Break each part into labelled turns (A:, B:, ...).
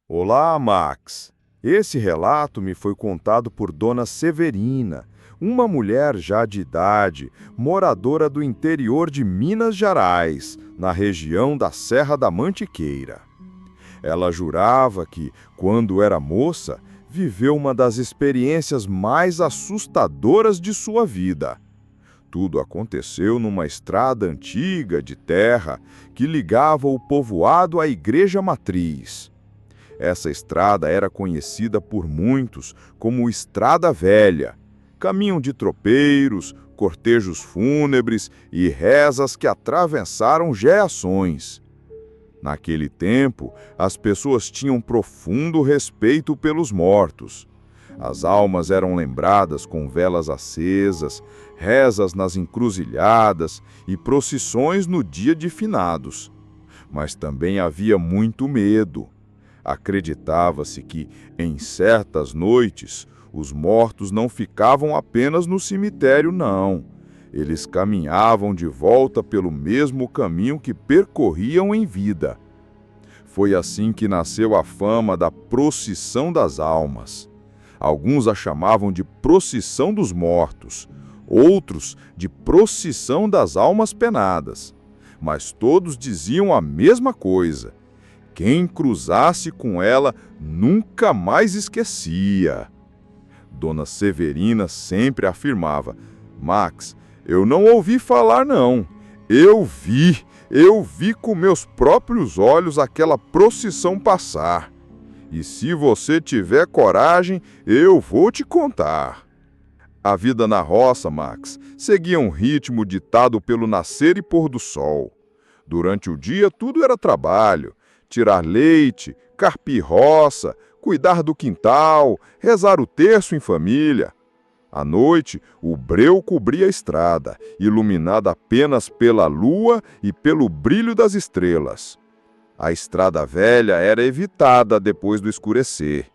A: Olá, Max. Esse relato me foi contado por Dona Severina, uma mulher já de idade, moradora do interior de Minas Gerais, na região da Serra da Mantiqueira. Ela jurava que, quando era moça, viveu uma das experiências mais assustadoras de sua vida. Tudo aconteceu numa estrada antiga de terra que ligava o povoado à igreja matriz. Essa estrada era conhecida por muitos como Estrada Velha, caminho de tropeiros, cortejos fúnebres e rezas que atravessaram gerações. Naquele tempo, as pessoas tinham profundo respeito pelos mortos. As almas eram lembradas com velas acesas, rezas nas encruzilhadas e procissões no dia de finados. Mas também havia muito medo. Acreditava-se que, em certas noites, os mortos não ficavam apenas no cemitério, não. Eles caminhavam de volta pelo mesmo caminho que percorriam em vida. Foi assim que nasceu a fama da procissão das almas. Alguns a chamavam de procissão dos mortos, outros de procissão das almas penadas. Mas todos diziam a mesma coisa: quem cruzasse com ela nunca mais esquecia. Dona Severina sempre afirmava: Max, eu não ouvi falar não. Eu vi com meus próprios olhos aquela procissão passar. E se você tiver coragem, eu vou te contar. A vida na roça, Max, seguia um ritmo ditado pelo nascer e pôr do sol. Durante o dia tudo era trabalho: tirar leite, carpir roça, cuidar do quintal, rezar o terço em família. À noite, o breu cobria a estrada, iluminada apenas pela lua e pelo brilho das estrelas. A estrada velha era evitada depois do escurecer.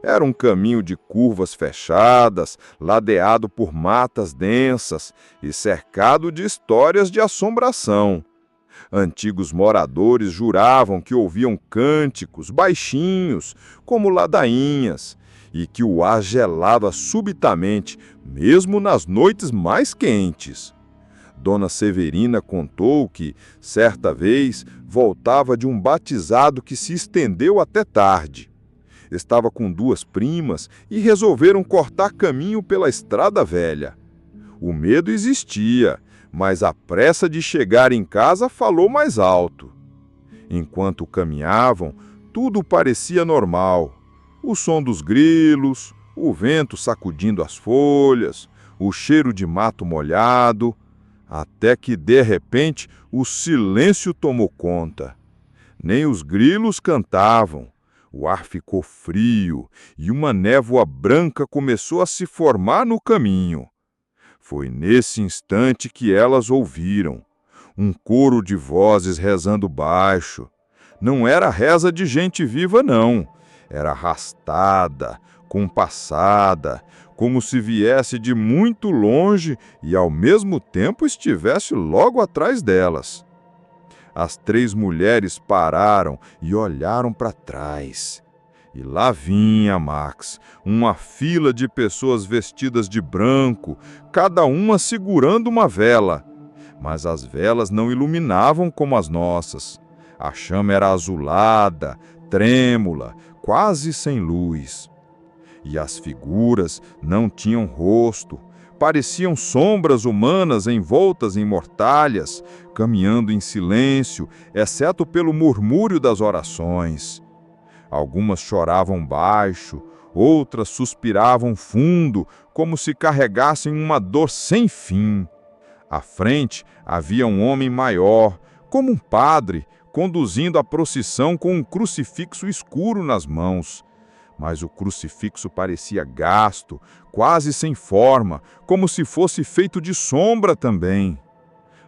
A: Era um caminho de curvas fechadas, ladeado por matas densas e cercado de histórias de assombração. Antigos moradores juravam que ouviam cânticos baixinhos, como ladainhas, e que o ar gelava subitamente, mesmo nas noites mais quentes. Dona Severina contou que, certa vez, voltava de um batizado que se estendeu até tarde. Estava com duas primas e resolveram cortar caminho pela estrada velha. O medo existia, mas a pressa de chegar em casa falou mais alto. Enquanto caminhavam, tudo parecia normal. O som dos grilos, o vento sacudindo as folhas, o cheiro de mato molhado, até que, de repente, o silêncio tomou conta. Nem os grilos cantavam. O ar ficou frio e uma névoa branca começou a se formar no caminho. Foi nesse instante que elas ouviram um coro de vozes rezando baixo. Não era reza de gente viva, não. Era arrastada, compassada, como se viesse de muito longe e ao mesmo tempo estivesse logo atrás delas. As três mulheres pararam e olharam para trás. E lá vinha, Max, uma fila de pessoas vestidas de branco, cada uma segurando uma vela. Mas as velas não iluminavam como as nossas. A chama era azulada, trêmula, quase sem luz. E as figuras não tinham rosto, pareciam sombras humanas envoltas em mortalhas, caminhando em silêncio, exceto pelo murmúrio das orações. Algumas choravam baixo, outras suspiravam fundo, como se carregassem uma dor sem fim. À frente havia um homem maior, como um padre, conduzindo a procissão com um crucifixo escuro nas mãos. Mas o crucifixo parecia gasto, quase sem forma, como se fosse feito de sombra também.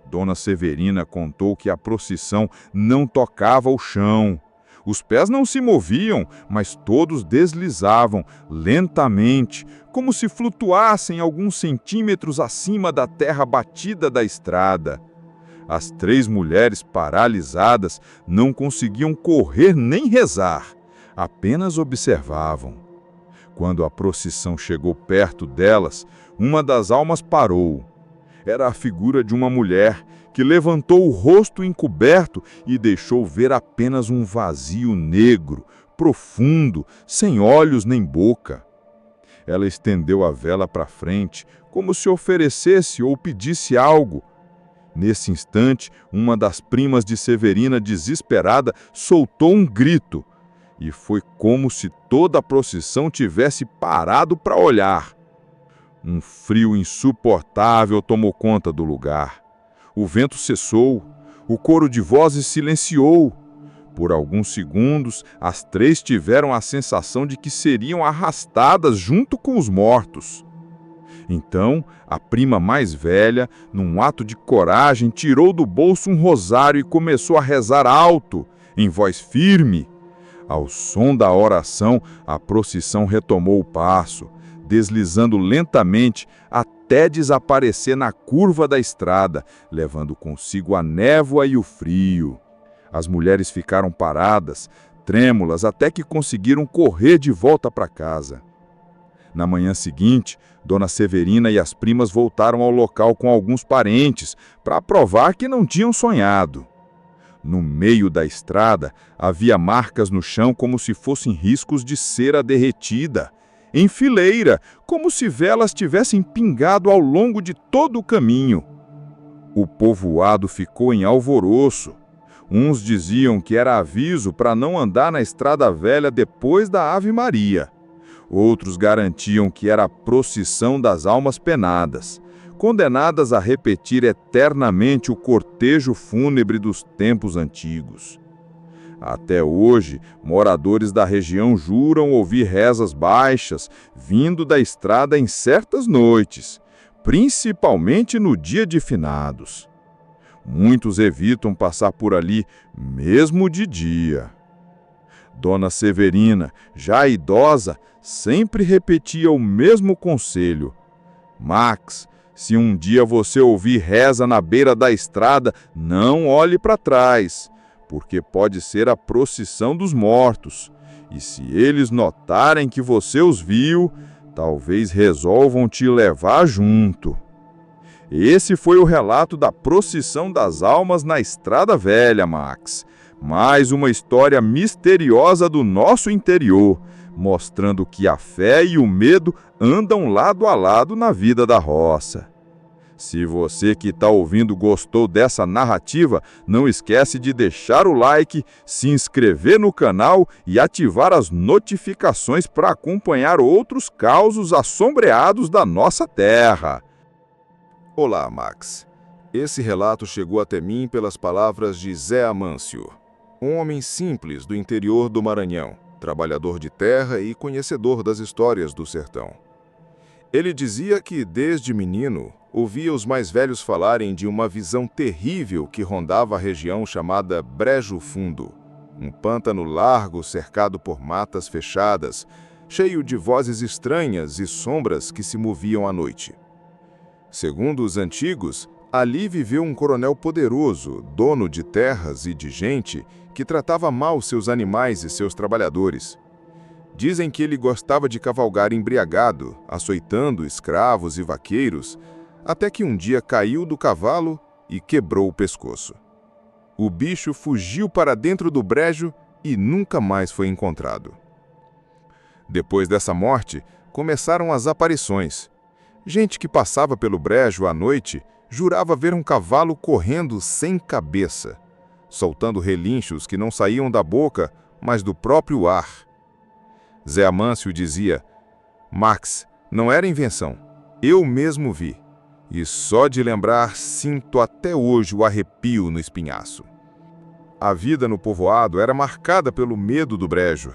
A: Dona Severina contou que a procissão não tocava o chão. Os pés não se moviam, mas todos deslizavam lentamente, como se flutuassem alguns centímetros acima da terra batida da estrada. As três mulheres paralisadas não conseguiam correr nem rezar.
B: apenas observavam. Quando a procissão chegou perto delas, uma das almas parou. Era a figura de uma mulher que levantou o rosto encoberto e deixou ver apenas um vazio negro, profundo, sem olhos nem boca. Ela estendeu a vela para frente, como se oferecesse ou pedisse algo. Nesse instante, uma das primas de Severina, desesperada, soltou um grito. E foi como se toda a procissão tivesse parado para olhar. Um frio insuportável tomou conta do lugar. O vento cessou, o coro de vozes silenciou. Por alguns segundos, as três tiveram a sensação de que seriam arrastadas junto com os mortos. Então, a prima mais velha, num ato de coragem, tirou do bolso um rosário e começou a rezar alto, em voz firme. Ao som da oração, a procissão retomou o passo, deslizando lentamente até desaparecer na curva da estrada, levando consigo a névoa e o frio. As mulheres ficaram paradas, trêmulas, até que conseguiram correr de volta para casa. Na manhã seguinte, Dona Severina e as primas voltaram ao local com alguns parentes, para provar que não tinham sonhado. No meio da estrada, havia marcas no chão como se fossem riscos de cera derretida, em fileira, como se velas tivessem pingado ao longo de todo o caminho. O povoado ficou em alvoroço. Uns diziam que era aviso para não andar na estrada velha depois da Ave Maria. Outros garantiam que era a procissão das almas penadas, condenadas a repetir eternamente o cortejo fúnebre dos tempos antigos. Até hoje, moradores da região juram ouvir rezas baixas vindo da estrada em certas noites, principalmente no dia de finados. Muitos evitam passar por ali, mesmo de dia. Dona Severina, já idosa, sempre repetia o mesmo conselho. Max, se um dia você ouvir reza na beira da estrada, não olhe para trás, porque pode ser a procissão dos mortos. E se eles notarem que você os viu, talvez resolvam te levar junto. Esse foi o relato da procissão das almas na Estrada Velha, Max. Mais uma história misteriosa do nosso interior, mostrando que a fé e o medo andam lado a lado na vida da roça. Se você que está ouvindo gostou dessa narrativa, não esquece de deixar o like, se inscrever no canal e ativar as notificações para acompanhar outros causos assombreados da nossa terra.
A: Olá, Max. Esse relato chegou até mim pelas palavras de Zé Amâncio, um homem simples do interior do Maranhão, trabalhador de terra e conhecedor das histórias do sertão. Ele dizia que, desde menino, ouvia os mais velhos falarem de uma visão terrível que rondava a região chamada Brejo Fundo, um pântano largo cercado por matas fechadas, cheio de vozes estranhas e sombras que se moviam à noite. Segundo os antigos, ali viveu um coronel poderoso, dono de terras e de gente, que tratava mal seus animais e seus trabalhadores. Dizem que ele gostava de cavalgar embriagado, açoitando escravos e vaqueiros, até que um dia caiu do cavalo e quebrou o pescoço. O bicho fugiu para dentro do brejo e nunca mais foi encontrado. Depois dessa morte, começaram as aparições. Gente que passava pelo brejo à noite jurava ver um cavalo correndo sem cabeça, soltando relinchos que não saíam da boca, mas do próprio ar. Zé Amâncio dizia: Max, não era invenção, eu mesmo vi, e só de lembrar sinto até hoje o arrepio no espinhaço. A vida no povoado era marcada pelo medo do brejo.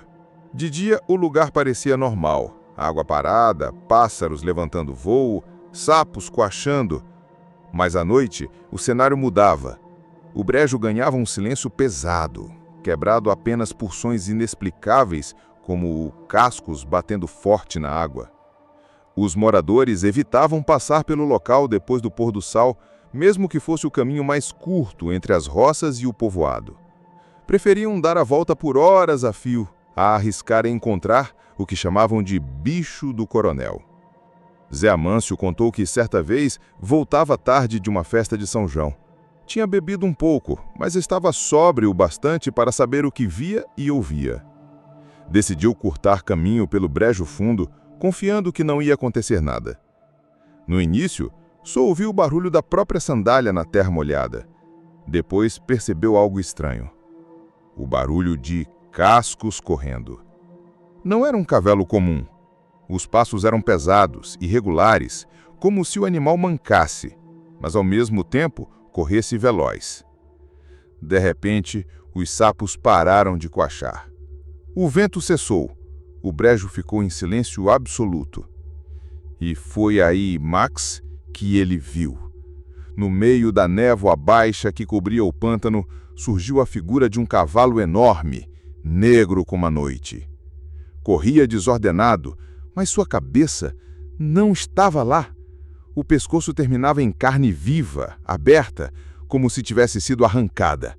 A: De dia o lugar parecia normal, água parada, pássaros levantando voo, sapos coachando. Mas à noite o cenário mudava. O brejo ganhava um silêncio pesado, quebrado apenas por sons inexplicáveis, como cascos batendo forte na água. Os moradores evitavam passar pelo local depois do pôr do sol, mesmo que fosse o caminho mais curto entre as roças e o povoado. Preferiam dar a volta por horas a fio, a arriscar encontrar o que chamavam de bicho do coronel. Zé Amâncio contou que certa vez voltava tarde de uma festa de São João. Tinha bebido um pouco, mas estava sóbrio o bastante para saber o que via e ouvia. Decidiu curtar caminho pelo Brejo Fundo, confiando que não ia acontecer nada. No início, só ouviu o barulho da própria sandália na terra molhada. Depois percebeu algo estranho. O barulho de cascos correndo. Não era um cavalo comum. Os passos eram pesados, irregulares, como se o animal mancasse, mas ao mesmo tempo corresse veloz. De repente, os sapos pararam de coachar. O vento cessou. O brejo ficou em silêncio absoluto. E foi aí, Max, que ele viu. No meio da névoa baixa que cobria o pântano, surgiu a figura de um cavalo enorme, negro como a noite. Corria desordenado, mas sua cabeça não estava lá. O pescoço terminava em carne viva, aberta, como se tivesse sido arrancada.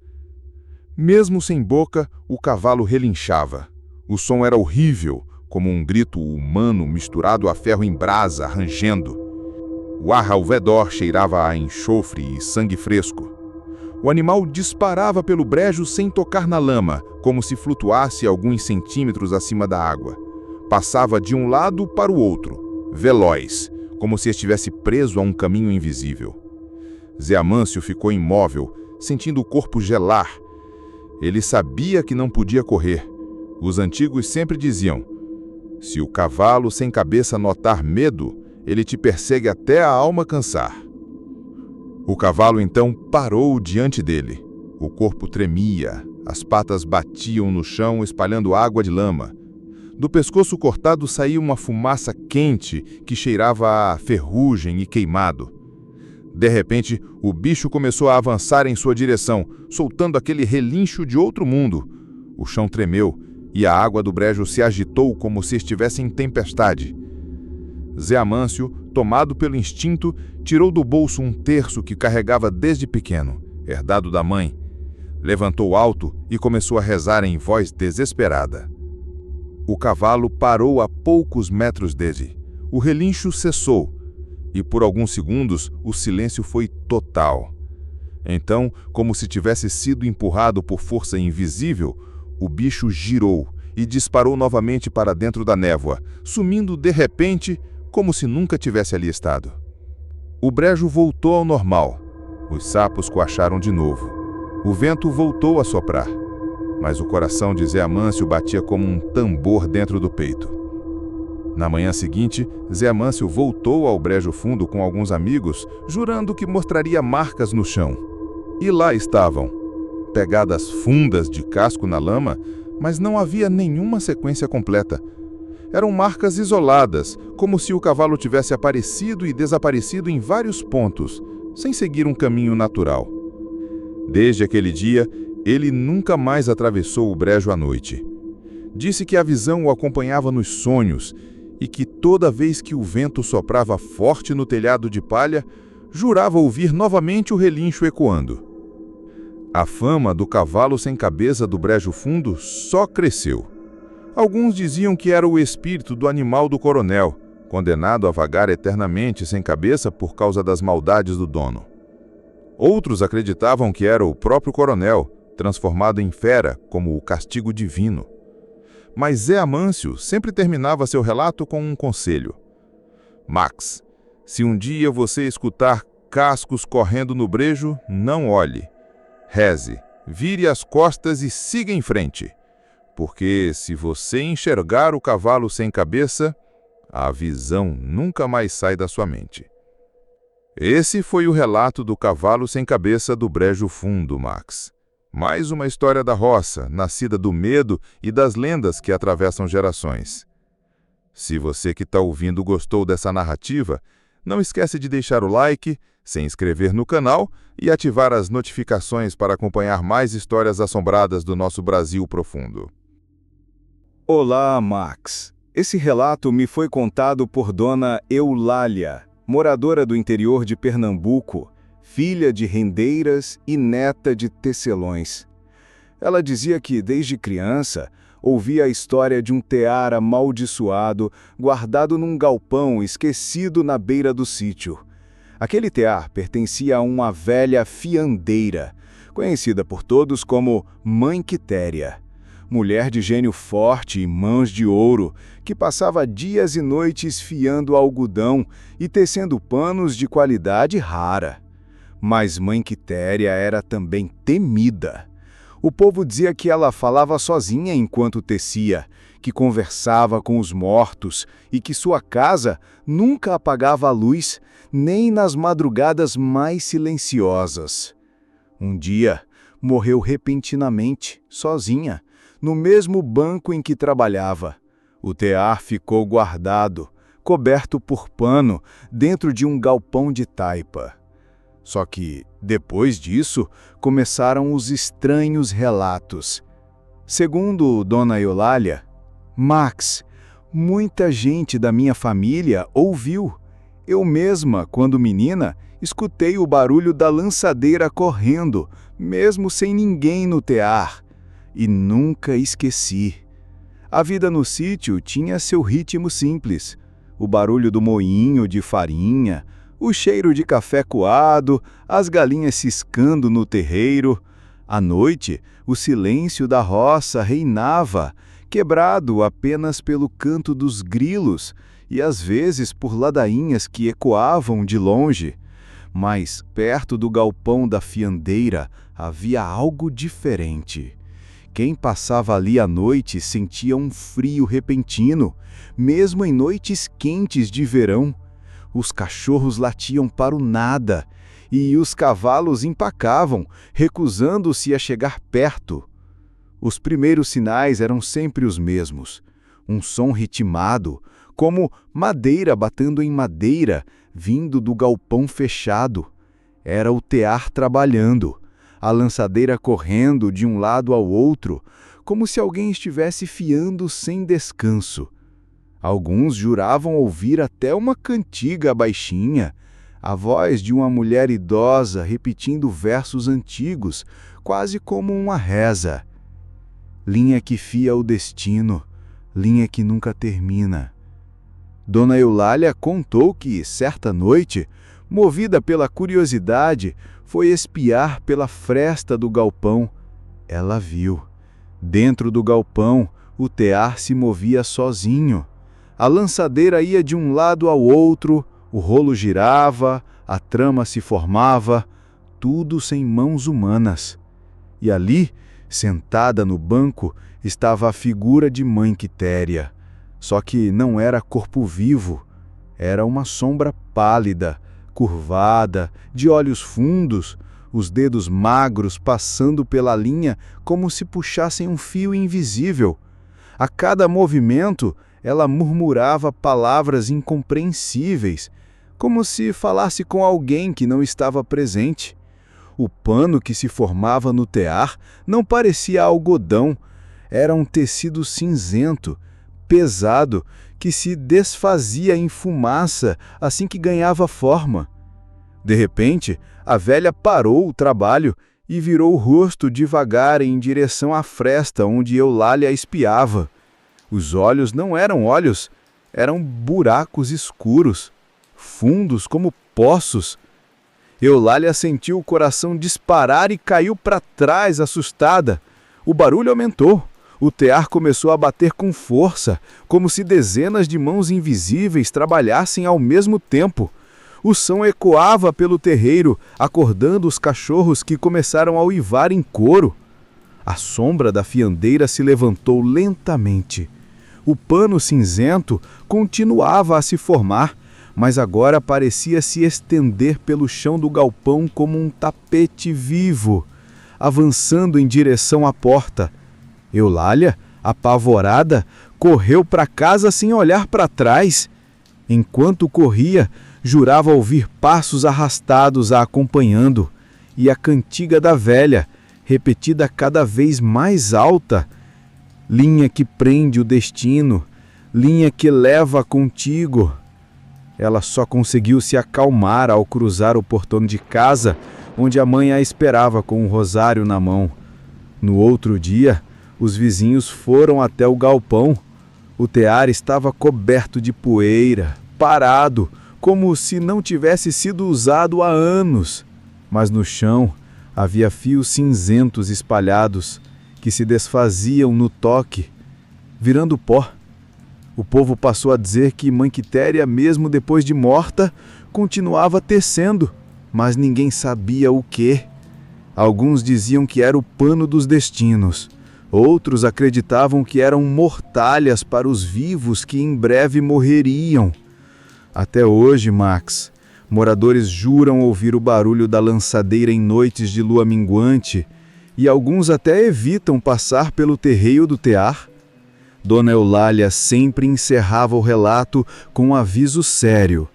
A: Mesmo sem boca, o cavalo relinchava. O som era horrível, como um grito humano misturado a ferro em brasa, rangendo. O ar ao redor cheirava a enxofre e sangue fresco. O animal disparava pelo brejo sem tocar na lama, como se flutuasse alguns centímetros acima da água. Passava de um lado para o outro, veloz, como se estivesse preso a um caminho invisível. Zé Amâncio ficou imóvel, sentindo o corpo gelar. Ele sabia que não podia correr. Os antigos sempre diziam: se o cavalo sem cabeça notar medo, ele te persegue até a alma cansar. O cavalo então parou diante dele. O corpo tremia, as patas batiam no chão espalhando água de lama. Do pescoço cortado saía uma fumaça quente que cheirava a ferrugem e queimado. De repente, o bicho começou a avançar em sua direção, soltando aquele relincho de outro mundo. O chão tremeu e a água do brejo se agitou como se estivesse em tempestade. Zé Amâncio, tomado pelo instinto, tirou do bolso um terço que carregava desde pequeno, herdado da mãe. Levantou alto e começou a rezar em voz desesperada. O cavalo parou a poucos metros dele. O relincho cessou e por alguns segundos o silêncio foi total. Então, como se tivesse sido empurrado por força invisível, o bicho girou e disparou novamente para dentro da névoa, sumindo de repente, como se nunca tivesse ali estado. O brejo voltou ao normal. Os sapos coacharam de novo. O vento voltou a soprar, mas o coração de Zé Amâncio batia como um tambor dentro do peito. Na manhã seguinte, Zé Amâncio voltou ao Brejo Fundo com alguns amigos, jurando que mostraria marcas no chão. E lá estavam, pegadas fundas de casco na lama, mas não havia nenhuma sequência completa. Eram marcas isoladas, como se o cavalo tivesse aparecido e desaparecido em vários pontos, sem seguir um caminho natural. Desde aquele dia, ele nunca mais atravessou o brejo à noite. Disse que a visão o acompanhava nos sonhos e que toda vez que o vento soprava forte no telhado de palha, jurava ouvir novamente o relincho ecoando. A fama do cavalo sem cabeça do Brejo Fundo só cresceu. Alguns diziam que era o espírito do animal do coronel, condenado a vagar eternamente sem cabeça por causa das maldades do dono. Outros acreditavam que era o próprio coronel, transformado em fera como o castigo divino. Mas Zé Amâncio sempre terminava seu relato com um conselho. Max, se um dia você escutar cascos correndo no brejo, não olhe. Reze, vire as costas e siga em frente. Porque se você enxergar o cavalo sem cabeça, a visão nunca mais sai da sua mente. Esse foi o relato do cavalo sem cabeça do Brejo Fundo, Max. Mais uma história da roça, nascida do medo e das lendas que atravessam gerações. Se você que está ouvindo gostou dessa narrativa, não esquece de deixar o like, se inscrever no canal e ativar as notificações para acompanhar mais histórias assombradas do nosso Brasil profundo.
C: Olá, Max. Esse relato me foi contado por Dona Eulália, moradora do interior de Pernambuco, filha de rendeiras e neta de tecelões. Ela dizia que, desde criança, ouvi a história de um tear amaldiçoado guardado num galpão esquecido na beira do sítio. Aquele tear pertencia a uma velha fiandeira, conhecida por todos como Mãe Quitéria. Mulher de gênio forte e mãos de ouro, que passava dias e noites fiando algodão e tecendo panos de qualidade rara. Mas Mãe Quitéria era também temida. O povo dizia que ela falava sozinha enquanto tecia, que conversava com os mortos e que sua casa nunca apagava a luz, nem nas madrugadas mais silenciosas. Um dia, morreu repentinamente, sozinha, no mesmo banco em que trabalhava. O tear ficou guardado, coberto por pano, dentro de um galpão de taipa. Só que, depois disso, começaram os estranhos relatos. Segundo Dona Eulália, Max, muita gente da minha família ouviu. Eu mesma, quando menina, escutei o barulho da lançadeira correndo, mesmo sem ninguém no tear. E nunca esqueci. A vida no sítio tinha seu ritmo simples. O barulho do moinho de farinha, o cheiro de café coado, as galinhas ciscando no terreiro. À noite, o silêncio da roça reinava, quebrado apenas pelo canto dos grilos e às vezes por ladainhas que ecoavam de longe. Mas perto do galpão da fiandeira havia algo diferente. Quem passava ali à noite sentia um frio repentino, mesmo em noites quentes de verão. Os cachorros latiam para o nada e os cavalos empacavam, recusando-se a chegar perto. Os primeiros sinais eram sempre os mesmos. Um som ritmado, como madeira batendo em madeira, vindo do galpão fechado. Era o tear trabalhando, a lançadeira correndo de um lado ao outro, como se alguém estivesse fiando sem descanso. Alguns juravam ouvir até uma cantiga baixinha, a voz de uma mulher idosa repetindo versos antigos, quase como uma reza. Linha que fia o destino, linha que nunca termina. Dona Eulália contou que, certa noite, movida pela curiosidade, foi espiar pela fresta do galpão. Ela viu. Dentro do galpão, o tear se movia sozinho. A lançadeira ia de um lado ao outro, o rolo girava, a trama se formava, tudo sem mãos humanas. E ali, sentada no banco, estava a figura de Mãe Quitéria. Só que não era corpo vivo, era uma sombra pálida, curvada, de olhos fundos, os dedos magros passando pela linha como se puxassem um fio invisível. A cada movimento, ela murmurava palavras incompreensíveis, como se falasse com alguém que não estava presente. O pano que se formava no tear não parecia algodão, era um tecido cinzento, pesado, que se desfazia em fumaça assim que ganhava forma. De repente, a velha parou o trabalho e virou o rosto devagar em direção à fresta onde Eulália espiava. Os olhos não eram olhos, eram buracos escuros, fundos como poços. Eulália sentiu o coração disparar e caiu para trás, assustada. O barulho aumentou. O tear começou a bater com força, como se dezenas de mãos invisíveis trabalhassem ao mesmo tempo. O som ecoava pelo terreiro, acordando os cachorros que começaram a uivar em coro. A sombra da fiandeira se levantou lentamente. O pano cinzento continuava a se formar, mas agora parecia se estender pelo chão do galpão como um tapete vivo, avançando em direção à porta. Eulália, apavorada, correu para casa sem olhar para trás. Enquanto corria, jurava ouvir passos arrastados a acompanhando, e a cantiga da velha, repetida cada vez mais alta: linha que prende o destino, linha que leva contigo. Ela só conseguiu se acalmar ao cruzar o portão de casa, onde a mãe a esperava com um rosário na mão. No outro dia, Os vizinhos foram até o galpão. O tear estava coberto de poeira, parado, como se não tivesse sido usado há anos. Mas no chão havia fios cinzentos espalhados, que se desfaziam no toque, virando pó. O povo passou a dizer que Mãe Quitéria, mesmo depois de morta, continuava tecendo, mas ninguém sabia o quê. Alguns diziam que era o pano dos destinos. Outros acreditavam que eram mortalhas para os vivos que em breve morreriam. Até hoje, Max, moradores juram ouvir o barulho da lançadeira em noites de lua minguante, e alguns até evitam passar pelo terreiro do tear. Dona Eulália sempre encerrava o relato com um aviso sério: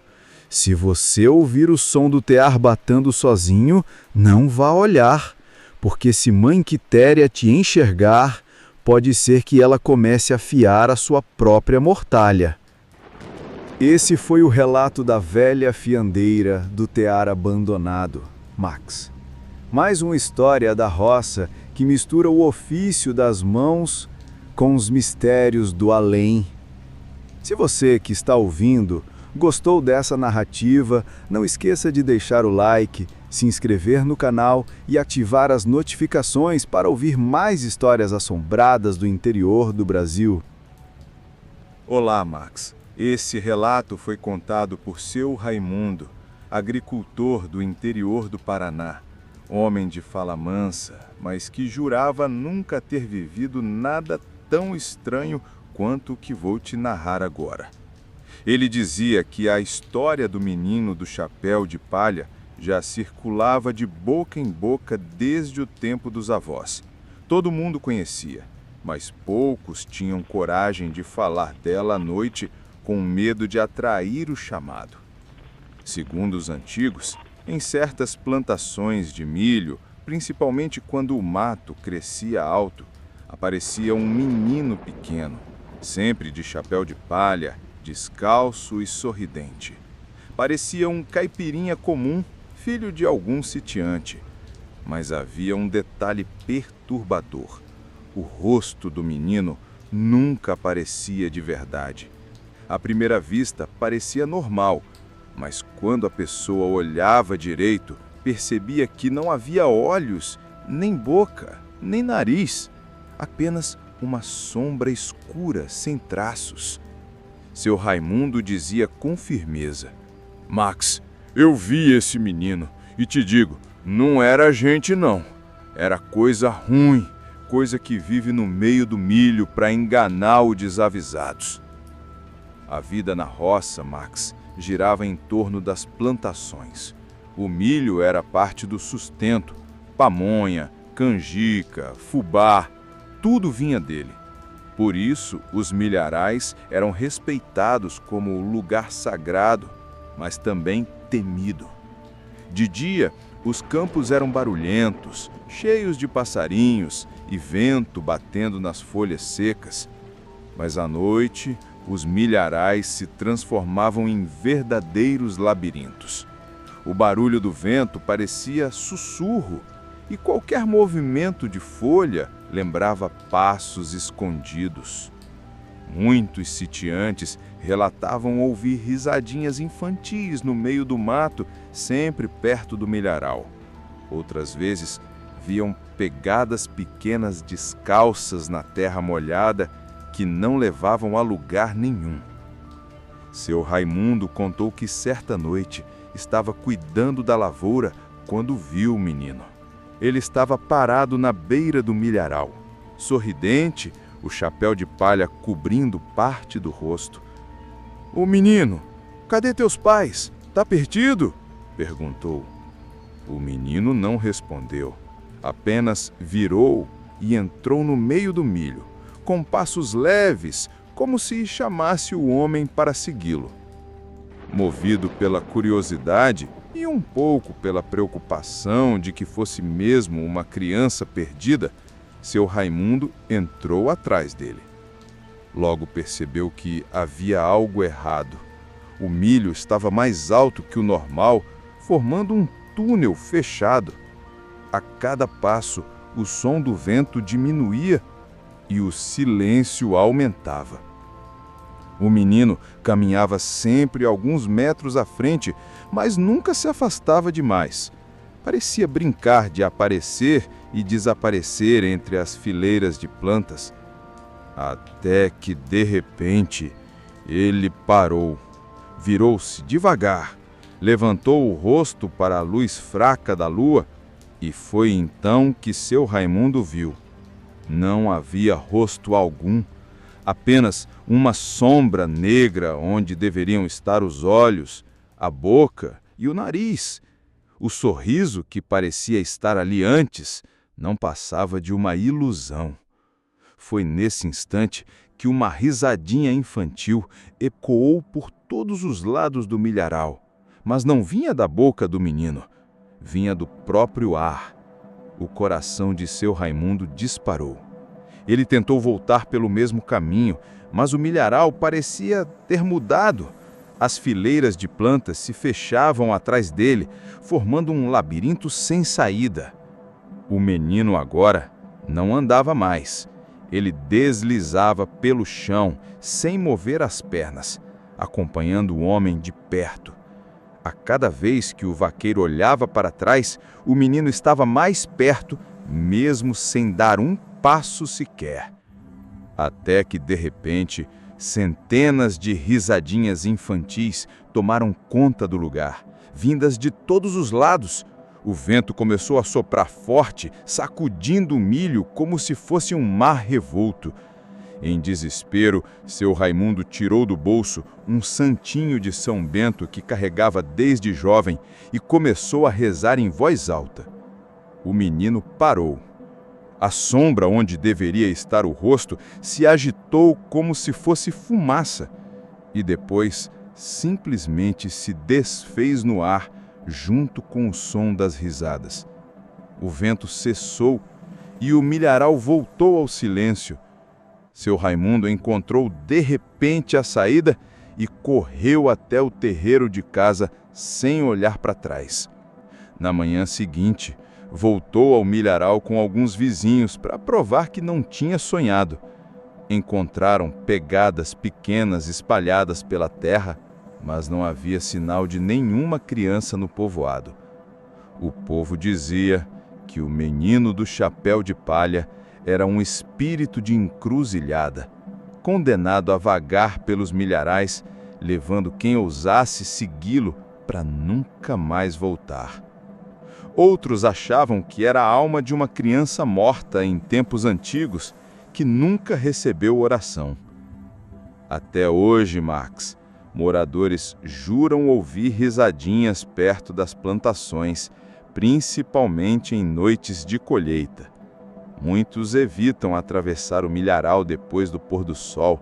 C: se você ouvir o som do tear batendo sozinho, não vá olhar, porque se Mãe Quitéria te enxergar, pode ser que ela comece a afiar a sua própria mortalha. Esse foi o relato da velha fiandeira do tear abandonado, Max. Mais uma história da roça que mistura o ofício das mãos com os mistérios do além. Se você que está ouvindo gostou dessa narrativa, não esqueça de deixar o like, se inscrever no canal e ativar as notificações para ouvir mais histórias assombradas do interior do Brasil.
A: Olá, Max. Esse relato foi contado por seu Raimundo, agricultor do interior do Paraná, homem de fala mansa, mas que jurava nunca ter vivido nada tão estranho quanto o que vou te narrar agora. Ele dizia que a história do menino do chapéu de palha já circulava de boca em boca desde o tempo dos avós. Todo mundo conhecia, mas poucos tinham coragem de falar dela à noite com medo de atrair o chamado. Segundo os antigos, em certas plantações de milho, principalmente quando o mato crescia alto, aparecia um menino pequeno, sempre de chapéu de palha, descalço e sorridente. Parecia um caipirinha comum, filho de algum sitiante. Mas havia um detalhe perturbador. O rosto do menino nunca parecia de verdade. À primeira vista, parecia normal, mas quando a pessoa olhava direito, percebia que não havia olhos, nem boca, nem nariz, apenas uma sombra escura sem traços. Seu Raimundo dizia com firmeza: Max, eu vi esse menino e te digo, não era gente não. Era coisa ruim, coisa que vive no meio do milho para enganar os desavisados. A vida na roça, Max, girava em torno das plantações. O milho era parte do sustento, pamonha, canjica, fubá, tudo vinha dele. Por isso, os milharais eram respeitados como lugar sagrado, mas também temido. De dia, os campos eram barulhentos, cheios de passarinhos e vento batendo nas folhas secas. Mas à noite, os milharais se transformavam em verdadeiros labirintos. O barulho do vento parecia sussurro, e qualquer movimento de folha lembrava passos escondidos. Muitos sitiantes relatavam ouvir risadinhas infantis no meio do mato, sempre perto do milharal. Outras vezes, viam pegadas pequenas descalças na terra molhada que não levavam a lugar nenhum. Seu Raimundo contou que certa noite estava cuidando da lavoura quando viu o menino. Ele estava parado na beira do milharal, sorridente, o chapéu de palha cobrindo parte do rosto. "Ô menino, cadê teus pais? Tá perdido?" perguntou. O menino não respondeu, apenas virou e entrou no meio do milho, com passos leves, como se chamasse o homem para segui-lo. Movido pela curiosidade e um pouco pela preocupação de que fosse mesmo uma criança perdida, seu Raimundo entrou atrás dele. Logo percebeu que havia algo errado. O milho estava mais alto que o normal, formando um túnel fechado. A cada passo, o som do vento diminuía
C: e o silêncio aumentava. O menino caminhava sempre alguns metros à frente, mas nunca se afastava demais. Parecia brincar de aparecer e desaparecer entre as fileiras de plantas. Até que, de repente, ele parou, virou-se devagar, levantou o rosto para a luz fraca da lua e foi então que seu Raimundo viu. Não havia rosto algum, apenas uma sombra negra onde deveriam estar os olhos, a boca e o nariz. O sorriso que parecia estar ali antes não passava de uma ilusão. Foi nesse instante que uma risadinha infantil ecoou por todos os lados do milharal, mas não vinha da boca do menino, vinha do próprio ar. O coração de seu Raimundo disparou. Ele tentou voltar pelo mesmo caminho, mas o milharal parecia ter mudado. As fileiras de plantas se fechavam atrás dele, formando um labirinto sem saída. O menino agora não andava mais. Ele deslizava pelo chão, sem mover as pernas, acompanhando o homem de perto. A cada vez que o vaqueiro olhava para trás, o menino estava mais perto, mesmo sem dar um passo sequer. Até que, de repente, centenas de risadinhas infantis tomaram conta do lugar, vindas de todos os lados. O vento começou a soprar forte, sacudindo o milho como se fosse um mar revolto. Em desespero, seu Raimundo tirou do bolso um santinho de São Bento que carregava desde jovem e começou a rezar em voz alta. O menino parou. A sombra onde deveria estar o rosto se agitou como se fosse fumaça e depois simplesmente se desfez no ar junto com o som das risadas. O vento cessou e o milharal voltou ao silêncio. Seu Raimundo encontrou de repente a saída e correu até o terreiro de casa sem olhar para trás. Na manhã seguinte, voltou ao milharal com alguns vizinhos para provar que não tinha sonhado. Encontraram pegadas pequenas espalhadas pela terra, mas não havia sinal de nenhuma criança no povoado. O povo dizia que o menino do chapéu de palha era um espírito de encruzilhada, condenado a vagar pelos milharais, levando quem ousasse segui-lo para nunca mais voltar. Outros achavam que era a alma de uma criança morta em tempos antigos, que nunca recebeu oração. Até hoje, Max, moradores juram ouvir risadinhas perto das plantações, principalmente em noites de colheita. Muitos evitam atravessar o milharal depois do pôr do sol,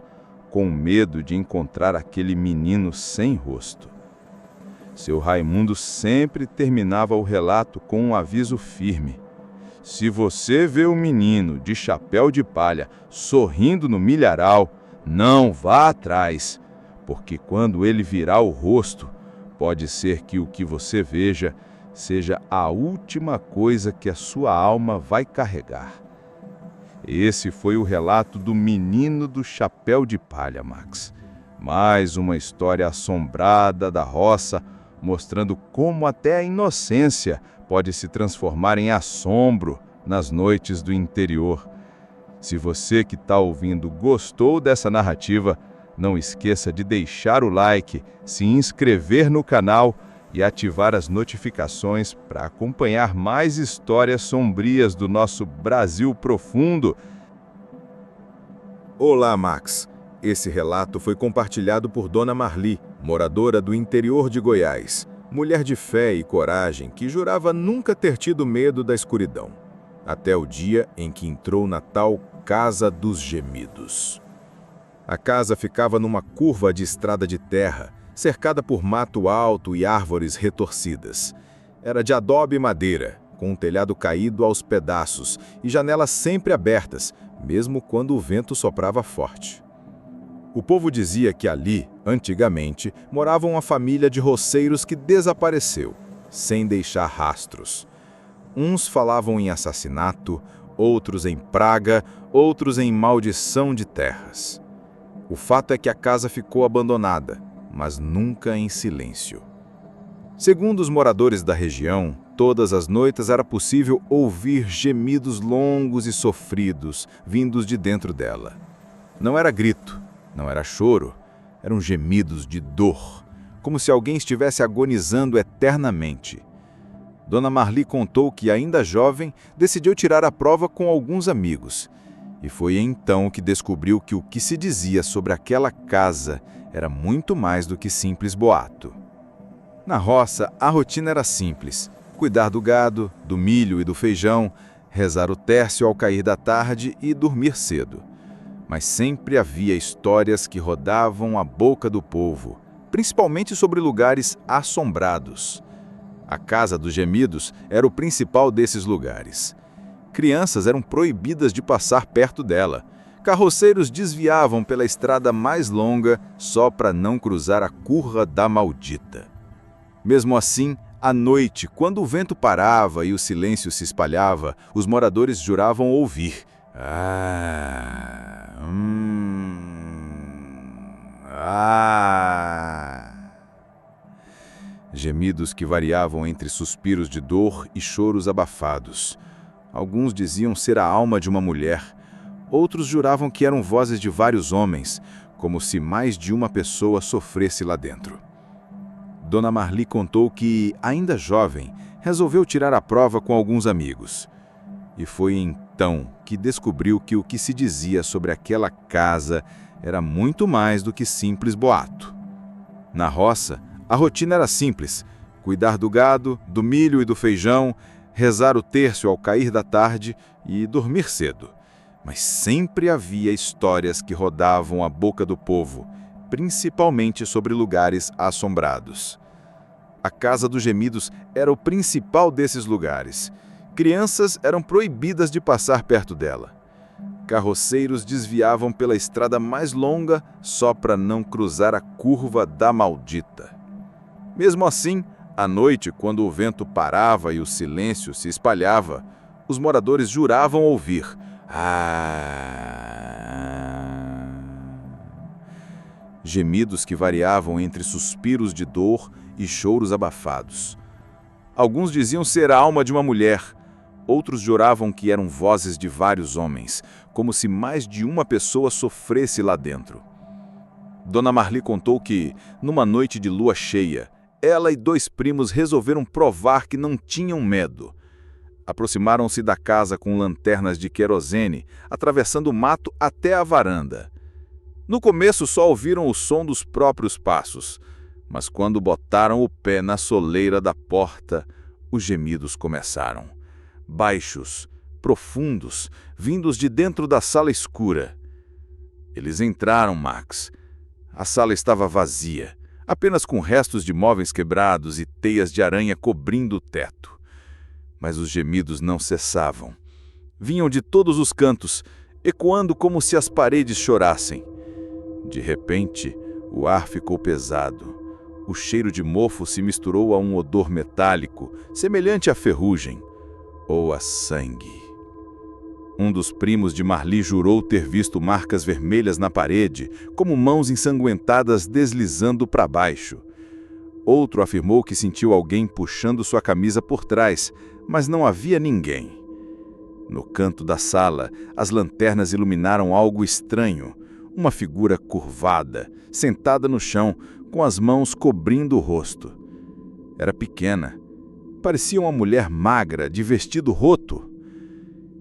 C: com medo de encontrar aquele menino sem rosto. Seu Raimundo sempre terminava o relato com um aviso firme. Se você vê o menino de chapéu de palha sorrindo no milharal, não vá atrás, porque quando ele virar o rosto, pode ser que o que você veja seja a última coisa que a sua alma vai carregar. Esse foi o relato do menino do chapéu de palha, Max. Mais uma história assombrada da roça, mostrando como até a inocência pode se transformar em assombro nas noites do interior. Se você que está ouvindo gostou dessa narrativa, não esqueça de deixar o like, se inscrever no canal e ativar as notificações para acompanhar mais histórias sombrias do nosso Brasil profundo.
A: Olá, Max. Esse relato foi compartilhado por Dona Marli, moradora do interior de Goiás, mulher de fé e coragem que jurava nunca ter tido medo da escuridão, até o dia em que entrou na tal Casa dos Gemidos. A casa ficava numa curva de estrada de terra, cercada por mato alto e árvores retorcidas. Era de adobe e madeira, com um telhado caído aos pedaços e janelas sempre abertas, mesmo quando o vento soprava forte. O povo dizia que ali, antigamente, morava uma família de roceiros que desapareceu, sem deixar rastros. Uns falavam em assassinato,
C: outros em praga, outros em maldição de terras. O fato é que a casa ficou abandonada, mas nunca em silêncio. Segundo os moradores da região, todas as noites era possível ouvir gemidos longos e sofridos vindos de dentro dela. Não era grito, não era choro, eram gemidos de dor, como se alguém estivesse agonizando eternamente. Dona Marli contou que, ainda jovem, decidiu tirar a prova com alguns amigos. E foi então que descobriu que o que se dizia sobre aquela casa era muito mais do que simples boato. Na roça, a rotina era simples: cuidar do gado, do milho e do feijão, rezar o tércio ao cair da tarde e dormir cedo. Mas sempre havia histórias que rodavam a boca do povo, principalmente sobre lugares assombrados. A Casa dos Gemidos era o principal desses lugares. Crianças eram proibidas de passar perto dela. Carroceiros desviavam pela estrada mais longa só para não cruzar a curva da maldita. Mesmo assim, à noite, quando o vento parava e o silêncio se espalhava, os moradores juravam ouvir. Gemidos que variavam entre suspiros de dor e choros abafados. Alguns diziam ser a alma de uma mulher, outros juravam que eram vozes de vários homens, como se mais de uma pessoa sofresse lá dentro. Dona Marli contou que, ainda jovem, resolveu tirar a prova com alguns amigos. E foi então que descobriu que o que se dizia sobre aquela casa era muito mais do que simples boato. Na roça, a rotina era simples: cuidar do gado, do milho e do feijão, rezar o tércio ao cair da tarde e dormir cedo. Mas sempre havia histórias que rodavam a boca do povo, principalmente sobre lugares assombrados. A Casa dos Gemidos era o principal desses lugares. Crianças eram proibidas de passar perto dela. Carroceiros desviavam pela estrada mais longa só para não cruzar a curva da maldita. Mesmo assim, à noite, quando o vento parava e o silêncio se espalhava, os moradores juravam ouvir. Gemidos que variavam entre suspiros de dor e choros abafados. Alguns diziam ser a alma de uma mulher, outros juravam que eram vozes de vários homens, como se mais de uma pessoa sofresse lá dentro. Dona Marli contou que, numa noite de lua cheia, ela e 2 primos resolveram provar que não tinham medo. Aproximaram-se da casa com lanternas de querosene, atravessando o mato até a varanda. No começo só ouviram o som dos próprios passos, mas quando botaram o pé na soleira da porta, os gemidos começaram. Baixos, profundos, vindos de dentro da sala escura. Eles entraram, Max. A sala estava vazia, apenas com restos de móveis quebrados e teias de aranha cobrindo o teto. Mas os gemidos não cessavam. Vinham de todos os cantos, ecoando como se as paredes chorassem. De repente, o ar ficou pesado. O cheiro de mofo se misturou a um odor metálico, semelhante à ferrugem ou a sangue. Um dos primos de Marli jurou ter visto marcas vermelhas na parede, como mãos ensanguentadas deslizando para baixo. Outro afirmou que sentiu alguém puxando sua camisa por trás, mas não havia ninguém. No canto da sala, as lanternas iluminaram algo estranho. Uma figura curvada, sentada no chão, com as mãos cobrindo o rosto. Era pequena. Parecia uma mulher magra, de vestido roto.